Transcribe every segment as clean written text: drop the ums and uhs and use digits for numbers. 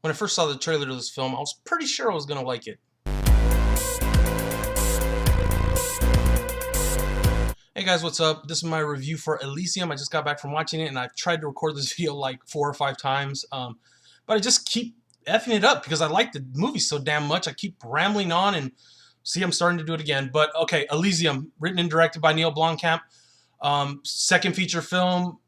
When I first saw the trailer to this film, I was pretty sure I was gonna like it. Hey guys, what's up? This is my review for Elysium. I just got back from watching it, and I've tried to record this video like 4 or 5 times, but I just keep effing it up because I like the movie so damn much. I keep rambling on, and see, I'm starting to do it again. But okay, Elysium, written and directed by Neill Blomkamp. Second feature film.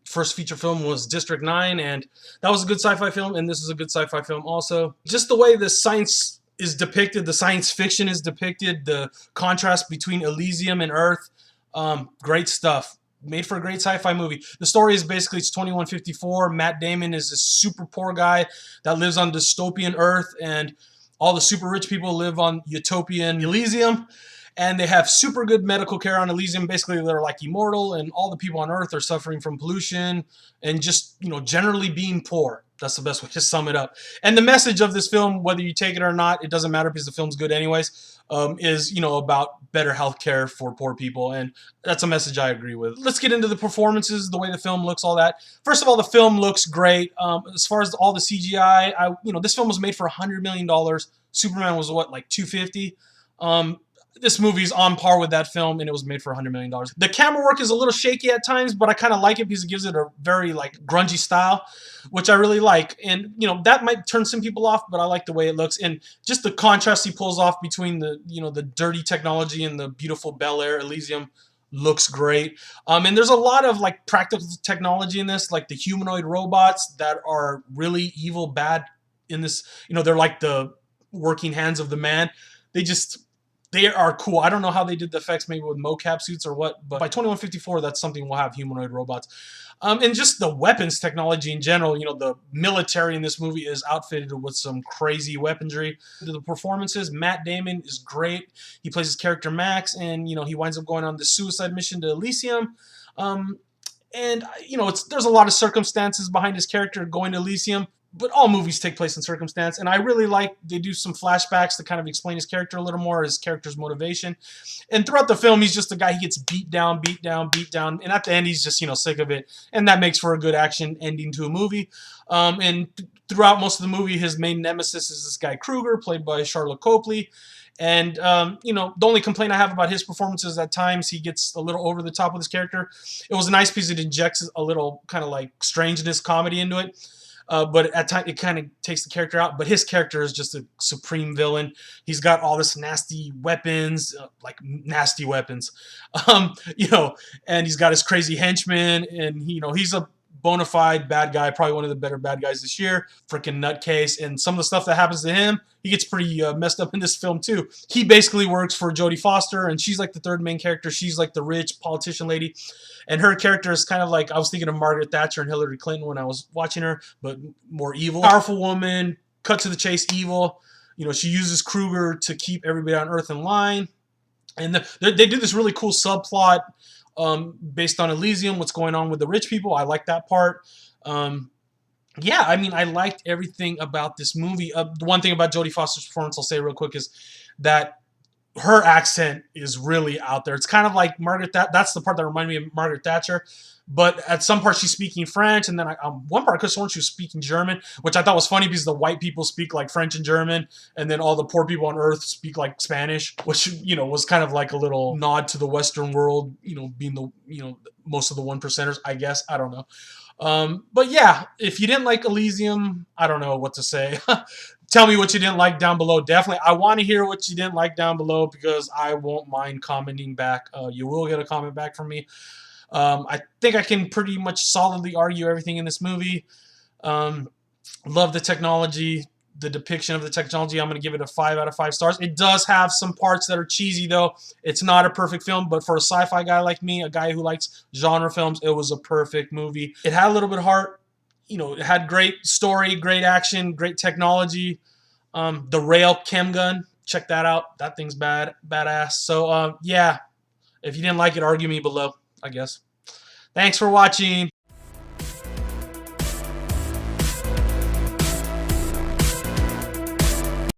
First feature film was District 9, and that was a good sci-fi film, and this is a good sci-fi film also. Just the way the science is depicted, the science fiction is depicted, the contrast between Elysium and Earth, great stuff. Made for a great sci-fi movie. The story is basically, it's 2154. Matt Damon is this super poor guy that lives on dystopian Earth, and all the super rich people live on utopian Elysium. And they have super good medical care on Elysium. Basically, they're like immortal, and all the people on Earth are suffering from pollution and just, generally being poor. That's the best way to sum it up. And the message of this film, whether you take it or not, it doesn't matter because the film's good anyways, is, about better health care for poor people. And that's a message I agree with. Let's get into the performances, the way the film looks, all that. First of all, the film looks great. As far as all the CGI, this film was made for $100 million. Superman was what, like $250? This movie's on par with that film, and it was made for $100 million. The camera work is a little shaky at times, but I kind of like it because it gives it a very grungy style, which I really like. And that might turn some people off, but I like the way it looks, and just the contrast he pulls off between the the dirty technology and the beautiful Bel Air Elysium looks great. And there's a lot of practical technology in this, like the humanoid robots that are really evil, bad in this. They're like the working hands of the man. They are cool. I don't know how they did the effects, maybe with mocap suits or what, but by 2154, that's something we'll have, humanoid robots. And just the weapons technology in general, the military in this movie is outfitted with some crazy weaponry. The performances, Matt Damon is great. He plays his character Max, and, he winds up going on the suicide mission to Elysium. And, there's a lot of circumstances behind his character going to Elysium. But all movies take place in circumstance, and I really like they do some flashbacks to kind of explain his character a little more, his character's motivation. And throughout the film, he's just a guy, he gets beat down, and at the end, he's just, sick of it. And that makes for a good action ending to a movie. And throughout most of the movie, his main nemesis is this guy Kruger, played by Charlotte Copley. And, the only complaint I have about his performance is at times he gets a little over the top with his character. It was nice because it injects a little kind of strangeness comedy into it. But at times it kind of takes the character out. But his character is just a supreme villain. He's got all this nasty weapons, nasty weapons, and he's got his crazy henchmen, and he's a bona fide bad guy, probably one of the better bad guys this year. Freaking nutcase, and some of the stuff that happens to him, he gets pretty messed up in this film too. He basically works for Jodie Foster, and she's like the third main character. She's like the rich politician lady, and her character is kind of like, I was thinking of Margaret Thatcher and Hillary Clinton when I was watching her, but more evil. Powerful woman, cut to the chase, evil. She uses Kruger to keep everybody on Earth in line, and they do this really cool subplot. Based on Elysium, what's going on with the rich people. I like that part. Yeah, I liked everything about this movie. The one thing about Jodie Foster's performance I'll say real quick is that her accent is really out there. It's kind of like Margaret that's the part that reminded me of Margaret Thatcher. But at some part she's speaking French, and then one part I could have sworn she was speaking German, which I thought was funny because the white people speak French and German, and then all the poor people on Earth speak Spanish, which was kind of like a little nod to the Western world, being the most of the 1%ers, I guess. I don't know. But yeah, if you didn't like Elysium, I don't know what to say. Tell me what you didn't like down below. Definitely, I want to hear what you didn't like down below because I won't mind commenting back. You will get a comment back from me. I think I can pretty much solidly argue everything in this movie. Love the technology, the depiction of the technology. I'm going to give it a 5 out of 5 stars. It does have some parts that are cheesy, though. It's not a perfect film, but for a sci-fi guy like me, a guy who likes genre films, it was a perfect movie. It had a little bit of heart. It had great story, great action, great technology. The rail chem gun, check that out. That thing's badass. So, yeah, if you didn't like it, argue me below, I guess. Thanks for watching.